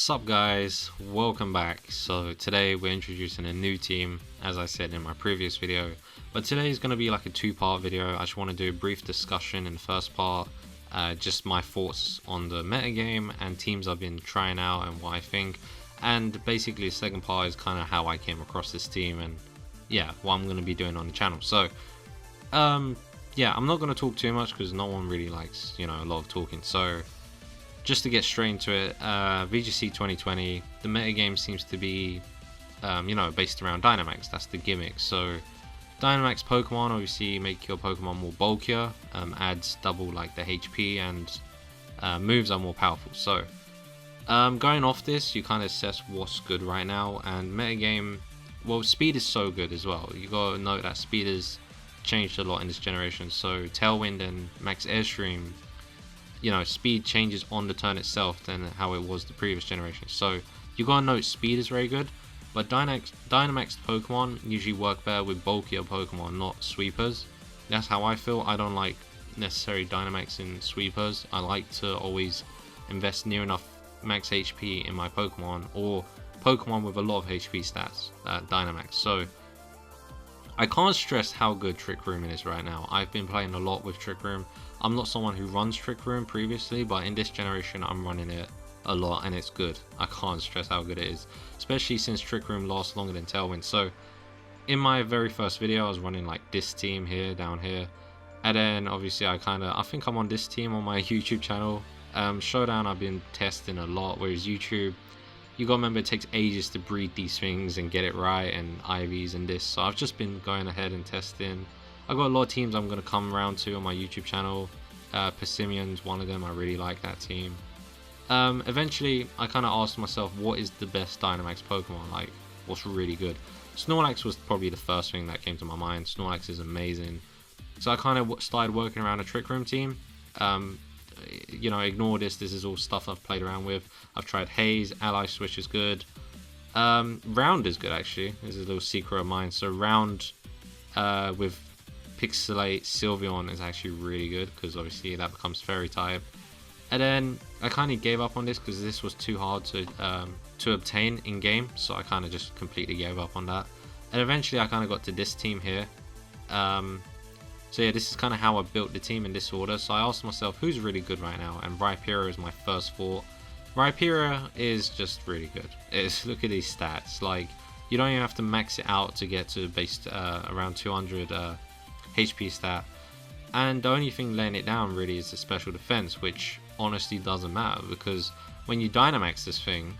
Sup guys, welcome back. So today we're introducing a new team, as I said in my previous video, but today is going to be like a two-part video. I just want to do a brief discussion in the first part, just my thoughts on the metagame and teams I've been trying out and what I think, and basically the second part is kind of how I came across this team and yeah, what I'm going to be doing on the channel. So yeah, I'm not going to talk too much because no one really likes, a lot of talking. So just to get straight into it, VGC2020, the metagame seems to be, based around Dynamax. That's the gimmick. So Dynamax Pokemon obviously make your Pokemon more bulkier, adds double like the HP, and moves are more powerful. So going off this, you kind of assess what's good right now. And metagame, well, speed is so good as well. You gotta note that speed has changed a lot in this generation. So Tailwind and Max Airstream, speed changes on the turn itself than how it was the previous generation. So you gotta note speed is very good, but Dynamax Pokemon usually work better with bulkier Pokemon, not sweepers. That's how I feel. I don't like necessarily Dynamax in sweepers. I like to always invest near enough max HP in my Pokemon, or Pokemon with a lot of HP stats, Dynamax. So I can't stress how good Trick Room is right now. I've been playing a lot with Trick Room. I'm not someone who runs Trick Room previously, but in this generation I'm running it a lot and it's good. I can't stress how good it is, especially since Trick Room lasts longer than Tailwind. So in my very first video I was running like this team here, down here, and then obviously I think I'm on this team on my YouTube channel. Showdown I've been testing a lot, whereas YouTube, you gotta remember, it takes ages to breed these things and get it right, and IVs and this. So I've just been going ahead and testing. I've got a lot of teams I'm going to come around to on my YouTube channel. Persimion's one of them. I really like that team. Eventually, I kind of asked myself, what is the best Dynamax Pokemon? Like, what's really good? Snorlax was probably the first thing that came to my mind. Snorlax is amazing. So I kind of started working around a Trick Room team. Ignore this. This is all stuff I've played around with. I've tried Haze. Ally Switch is good. Round is good, actually. This is a little secret of mine. So Round with Pixelate Sylveon is actually really good, because obviously that becomes Fairy type. And then I kind of gave up on this because this was too hard to obtain in game, so I kind of just completely gave up on that. And eventually I kind of got to this team here. So yeah, this is kind of how I built the team in this order. So I asked myself, who's really good right now? And Rhyperior is my first thought. Rhyperior is just really good. Look at these stats. Like, you don't even have to max it out to get to around 200 HP stat, and the only thing laying it down really is the special defense, which honestly doesn't matter, because when you Dynamax this thing,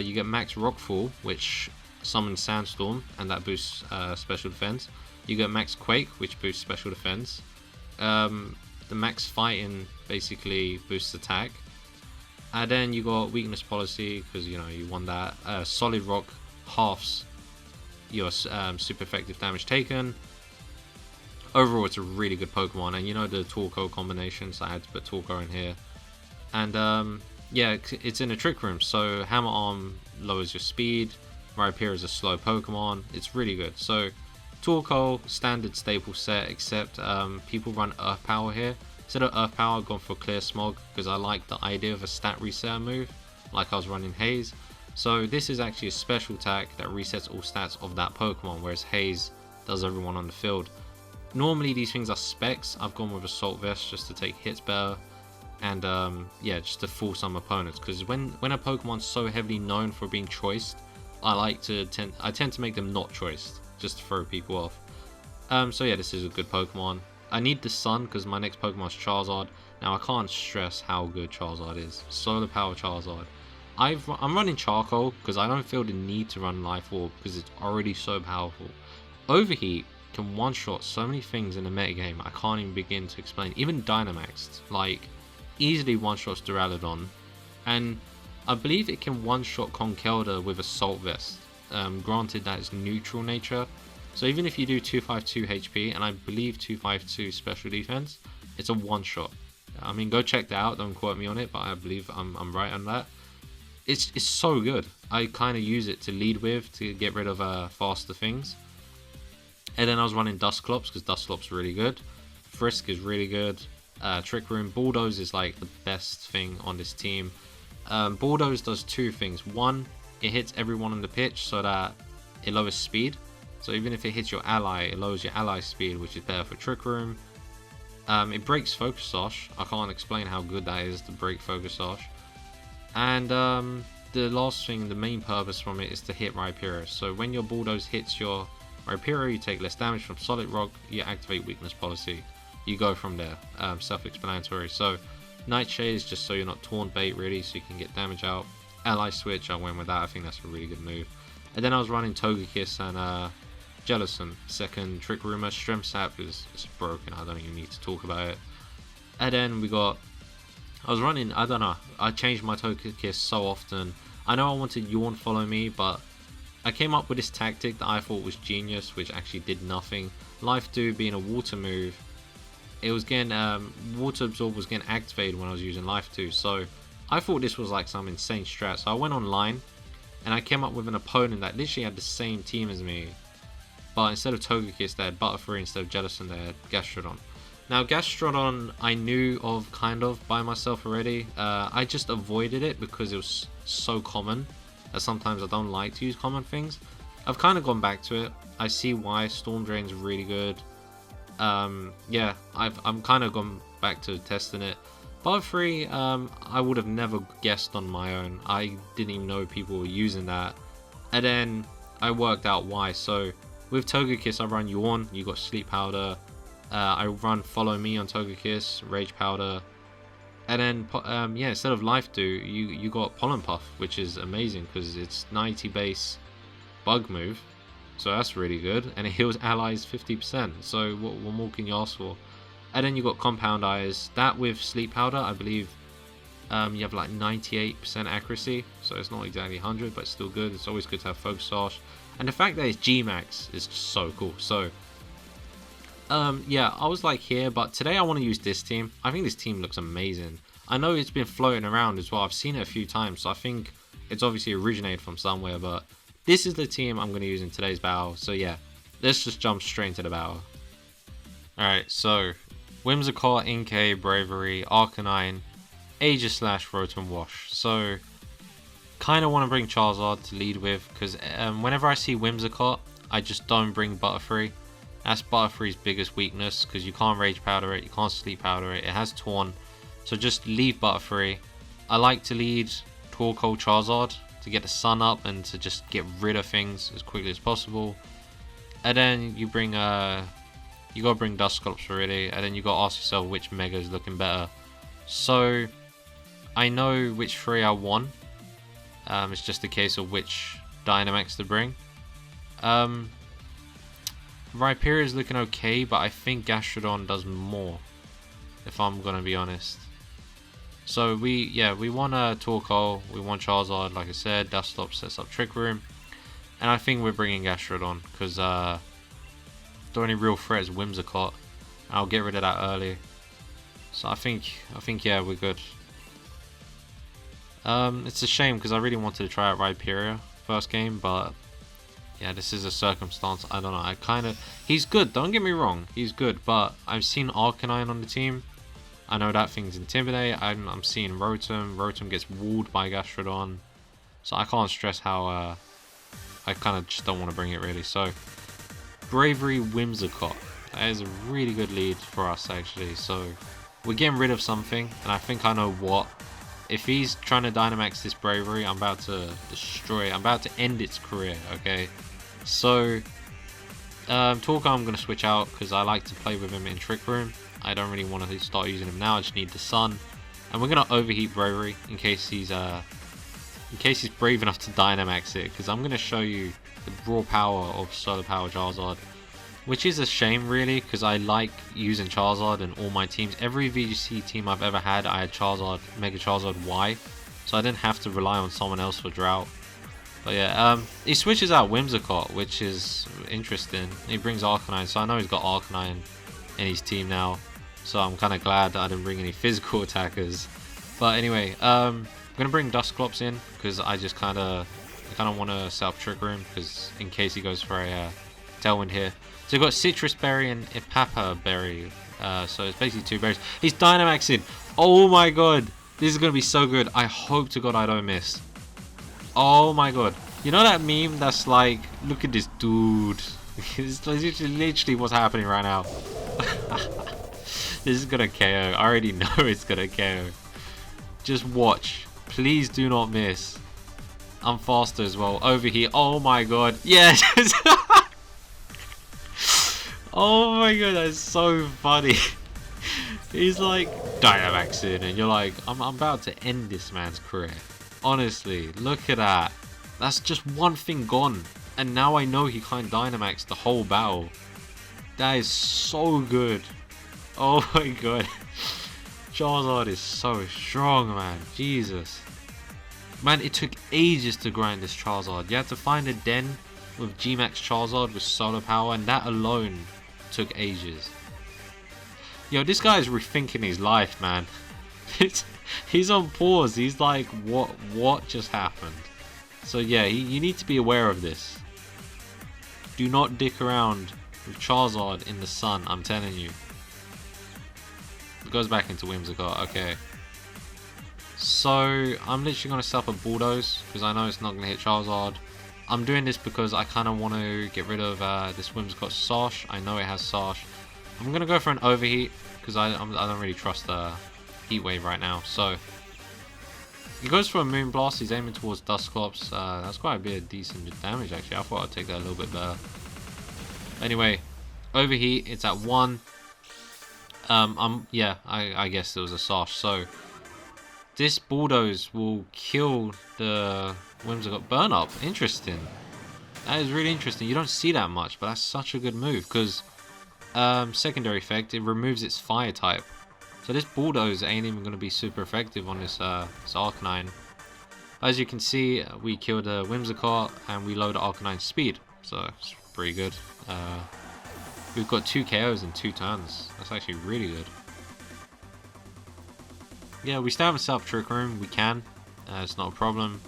you get max Rockfall, which summons Sandstorm, and that boosts special defense. You get max Quake, which boosts special defense. The max Fighting basically boosts attack, and then you got weakness policy, because you want that. Solid Rock halves your super effective damage taken. Overall, it's a really good Pokemon, and the Torkoal combinations, I had to put Torkoal in here. And yeah, it's in a Trick Room, so Hammer Arm lowers your speed. Rhyperior is a slow Pokemon. It's really good. So Torkoal, standard staple set, except people run Earth Power here. Instead of Earth Power, I've gone for Clear Smog, because I like the idea of a stat reset move, like I was running Haze. So this is actually a special attack that resets all stats of that Pokemon, whereas Haze does everyone on the field. Normally these things are specs. I've gone with Assault Vest just to take hits better, and yeah, just to fool some opponents, because when a Pokemon's so heavily known for being choiced, I tend to make them not choiced, just to throw people off. So yeah, this is a good Pokemon. I need the Sun because my next Pokemon is Charizard. Now I can't stress how good Charizard is. Solar Power Charizard. I'm running Charcoal because I don't feel the need to run Life Orb because it's already so powerful. Overheat can one-shot so many things in the metagame I can't even begin to explain. Even Dynamaxed, like, easily one-shots Duraludon, and I believe it can one-shot Conkeldurr with Assault Vest. Granted, that is neutral nature, so even if you do 252 HP, and I believe 252 special defense, it's a one-shot. I mean, go check that out, don't quote me on it, but I believe I'm right on that. It's so good. I kind of use it to lead with, to get rid of faster things. And then I was running Dusclops because Dusclops really good. Frisk is really good. Trick Room. Bulldoze is like the best thing on this team. Bulldoze does two things. One, it hits everyone on the pitch so that it lowers speed. So even if it hits your ally, it lowers your ally's speed, which is better for Trick Room. It breaks Focus Sash. I can't explain how good that is to break Focus Sash. And the last thing, the main purpose from it is to hit Rhyperior. So when your Bulldoze hits your Rhyperior, you take less damage from Solid Rock, you activate Weakness Policy. You go from there, self-explanatory. So Nightshade is just so you're not Taunt Bait really, so you can get damage out. Ally Switch, I went with that, I think that's a really good move. And then I was running Togekiss and Jellicent, second Trick Room. Strength Sap is broken, I don't even need to talk about it. And then we got, I was running, I don't know, I changed my Togekiss so often. I know I wanted Yawn Follow Me, but I came up with this tactic that I thought was genius, which actually did nothing. Life Dew being a water move, it was getting, Water Absorb was getting activated when I was using Life Dew, so I thought this was like some insane strat. So I went online and I came up with an opponent that literally had the same team as me, but instead of Togekiss they had Butterfree, instead of Jellicent they had Gastrodon. Now Gastrodon I knew of kind of by myself already. I just avoided it because it was so common that sometimes I don't like to use common things. I've kind of gone back to it. I see why. Storm Drain's really good. Yeah, I'm kind of gone back to testing it. Butterfree, I would have never guessed on my own. I didn't even know people were using that. And then I worked out why. So with Togekiss, I run Yawn, you got Sleep Powder. I run Follow Me on Togekiss, Rage Powder. And then, yeah, instead of Life Dew, you got Pollen Puff, which is amazing because it's 90 base bug move. So that's really good. And it heals allies 50%. So what more can you ask for? And then you got Compound Eyes. That with Sleep Powder, I believe you have like 98% accuracy. So it's not exactly 100, but it's still good. It's always good to have Focus Sash. And the fact that it's G-Max is just so cool. So, yeah, I was like here, but today I want to use this team. I think this team looks amazing. I know it's been floating around as well. I've seen it a few times, so I think it's obviously originated from somewhere, but this is the team I'm going to use in today's battle. So yeah, let's just jump straight into the battle. Alright, so Whimsicott, Inkay, Bravery, Arcanine, Aegislash, Rotom Wash. So kind of want to bring Charizard to lead with, because whenever I see Whimsicott, I just don't bring Butterfree. That's Butterfree's biggest weakness, because you can't Rage Powder it, you can't Sleep Powder it, it has Taunt. So just leave Butterfree. I like to lead Torkoal Charizard to get the sun up and to just get rid of things as quickly as possible. And then you bring you gotta bring Dusclops already, and then you gotta ask yourself which Mega is looking better. So I know which three I want. It's just a case of which Dynamax to bring. Rhyperior is looking okay, but I think Gastrodon does more, if I'm gonna be honest. So we want Torkoal, we want Charizard, like I said. Dusclops sets up Trick Room, and I think we're bringing Gastrodon because the only real threat is Whimsicott. I'll get rid of that early. So I think yeah, we're good. It's a shame because I really wanted to try out Rhyperior first game, but yeah, this is a circumstance. I don't know. He's good. Don't get me wrong, he's good, but I've seen Arcanine on the team. I know that thing's Intimidate. I'm seeing Rotom. Rotom gets walled by Gastrodon. So I can't stress how I kind of just don't want to bring it really. So Bravery, Whimsicott. That is a really good lead for us actually. So we're getting rid of something, and I think I know what. If he's trying to Dynamax this Bravery, I'm about to destroy it. I'm about to end its career, okay? So Torkoal I'm going to switch out because I like to play with him in Trick Room. I don't really want to start using him now. I just need the sun, and we're gonna overheat Bravery in case he's brave enough to Dynamax it. Because I'm gonna show you the raw power of Solar Power Charizard, which is a shame really, because I like using Charizard in all my teams. Every VGC team I've ever had, I had Charizard, Mega Charizard Y, so I didn't have to rely on someone else for drought. But yeah, he switches out Whimsicott, which is interesting. He brings Arcanine, so I know he's got Arcanine in his team now. So I'm kind of glad that I didn't bring any physical attackers. But anyway, I'm gonna bring Dusclops in because I kind of want to set up Trick Room, because in case he goes for a Tailwind here. So we've got Citrus Berry and Ipapa Berry. So it's basically two berries. He's Dynamaxing. Oh my god, This is gonna be so good. I hope to God I don't miss. Oh my god. You know that meme that's like, look at this dude. It's literally what's happening right now. This is gonna KO. I already know it's gonna KO. Just watch. Please do not miss. I'm faster as well. Over here. Oh my god. Yes. Oh my god, that's so funny. He's like Dynamaxing and you're like, I'm about to end this man's career. Honestly, look at that. That's just one thing gone. And now I know he can't Dynamax the whole battle. That is so good. Oh my god. Charizard is so strong, man. Jesus. Man, it took ages to grind this Charizard. You had to find a den with G-Max Charizard with solar power, and that alone took ages. Yo, this guy is rethinking his life, man. He's on pause. He's like, what just happened? So yeah, you need to be aware of this. Do not dick around with Charizard in the sun, I'm telling you. It goes back into Whimsicott, okay. So, I'm literally going to set up a Bulldoze, because I know it's not going to hit Charizard. I'm doing this because I kind of want to get rid of this Whimsicott Sash. I know it has Sash. I'm going to go for an Overheat, because I don't really trust the Heat Wave right now. So, he goes for a Moonblast. He's aiming towards Dusclops. That's quite a bit of decent damage, actually. I thought I'd take that a little bit better. Anyway, Overheat, it's at 1. Yeah, I guess there was a Sash. So, this Bulldoze will kill the Whimsicott Burn Up. Interesting. That is really interesting. You don't see that much, but that's such a good move because secondary effect, it removes its fire type. So this Bulldoze ain't even going to be super effective on this Arcanine. As you can see, we killed a Whimsicott and we load Arcanine speed. So it's pretty good. We've got 2 KOs in 2 turns. That's actually really good. Yeah, we still haven't set up Trick Room. We can. It's not a problem.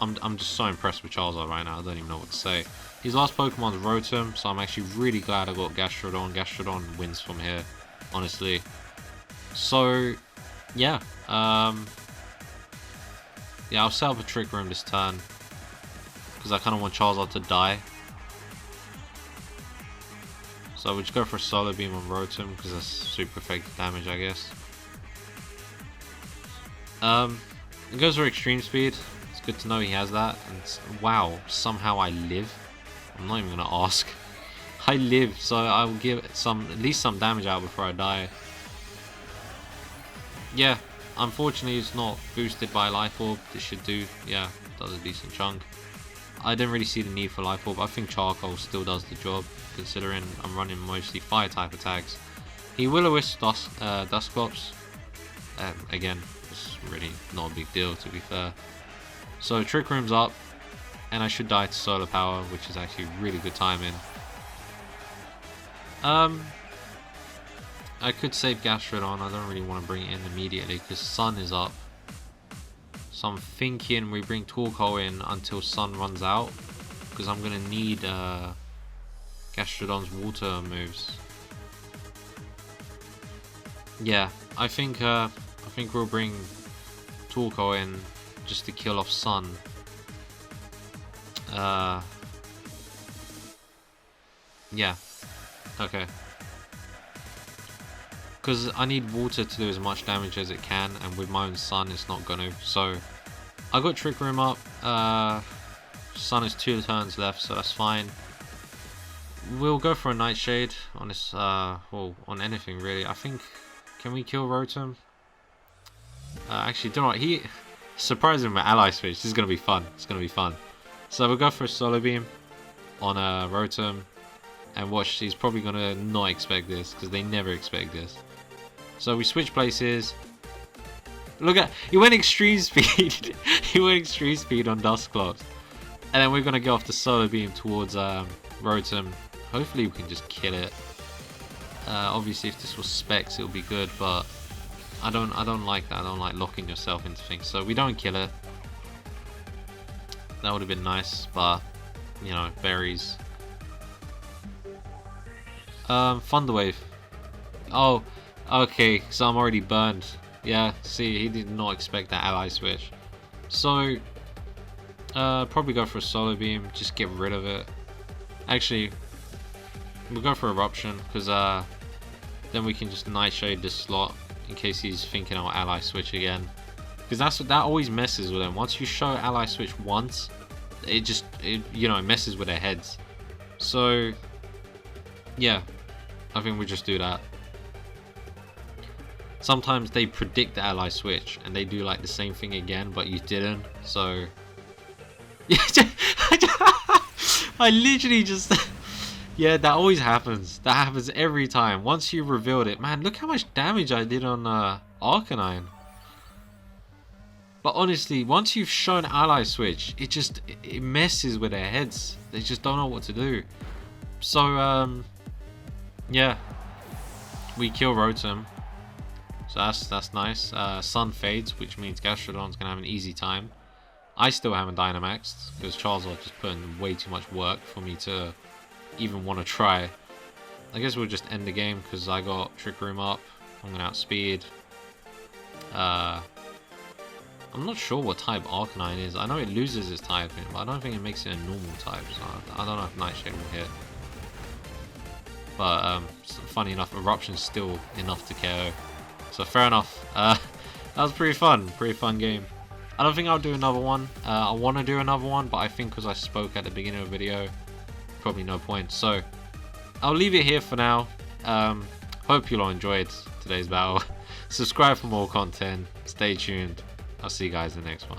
I'm just so impressed with Charizard right now. I don't even know what to say. His last Pokemon is Rotom, so I'm actually really glad I got Gastrodon. Gastrodon wins from here, honestly. So, yeah. Yeah, I'll set up a Trick Room this turn. Because I kind of want Charizard to die. So we'll just go for a Solar Beam on Rotom, because that's super effective damage, I guess. It goes for Extreme Speed. It's good to know he has that. And wow, somehow I live. I'm not even gonna ask. I live, so I will give at least some damage out before I die. Yeah, unfortunately it's not boosted by Life Orb. This should do, yeah, does a decent chunk. I don't really see the need for Life Orb. I think Charcoal still does the job, considering I'm running mostly Fire type attacks. He Will-O-Wisp Dusclops. Again, it's really not a big deal, to be fair. So Trick Room's up, and I should die to Solar Power, which is actually really good timing. I could save Gastrodon. I don't really want to bring it in immediately because Sun is up. So I'm thinking we bring Torkoal in until Sun runs out, because I'm gonna need Gastrodon's water moves. Yeah, I think we'll bring Torkoal in just to kill off Sun. Yeah. Okay. Because I need water to do as much damage as it can, and with my own Sun it's not gonna. So I got Trick Room up. Sun is 2 turns left, so that's fine. We'll go for a Nightshade on this, well, on anything really. I think, can we kill Rotom? Actually, don't know. He surprised him with Ally Switch. This is gonna be fun. It's gonna be fun. So we'll go for a Solar Beam on Rotom, and watch. He's probably gonna not expect this because they never expect this. So we switch places. Look at, he went extreme speed. He went extreme speed on Dusclops, and then we're gonna go off the Solar Beam towards Rotom. Hopefully we can just kill it. Obviously, if this was Specs, it would be good, but I don't like that. I don't like locking yourself into things. So we don't kill it. That would have been nice, but you know, berries. Thunder Wave. Oh, okay. So I'm already burned. Yeah, see, he did not expect that ally switch. So, probably go for a solo beam, just get rid of it. Actually, we'll go for eruption, because then we can just nightshade this slot in case he's thinking I'll ally switch again. Because that always messes with them. Once you show ally switch once, it messes with their heads. So yeah, I think we just do that. Sometimes they predict the ally switch and they do like the same thing again, but you didn't. So I literally just yeah, that always happens. That happens every time. Once you revealed it, man, look how much damage I did on Arcanine. But honestly, once you've shown ally switch, it messes with their heads. They just don't know what to do. So yeah, we kill Rotom. So that's nice. Sun fades, which means Gastrodon's gonna have an easy time. I still haven't Dynamaxed because Charizard just put in way too much work for me to even want to try. I guess we'll just end the game because I got Trick Room up. I'm gonna outspeed. I'm not sure what type Arcanine is. I know it loses its typing, but I don't think it makes it a normal type. So I don't know if Nightshade will hit. But funny enough, Eruption's still enough to KO. So fair enough. That was pretty fun game. I don't think I'll do another one. I want to do another one, but I think because I spoke at the beginning of the video, probably no point. So I'll leave it here for now. Hope you all enjoyed today's battle. Subscribe for more content. Stay tuned. I'll see you guys in the next one.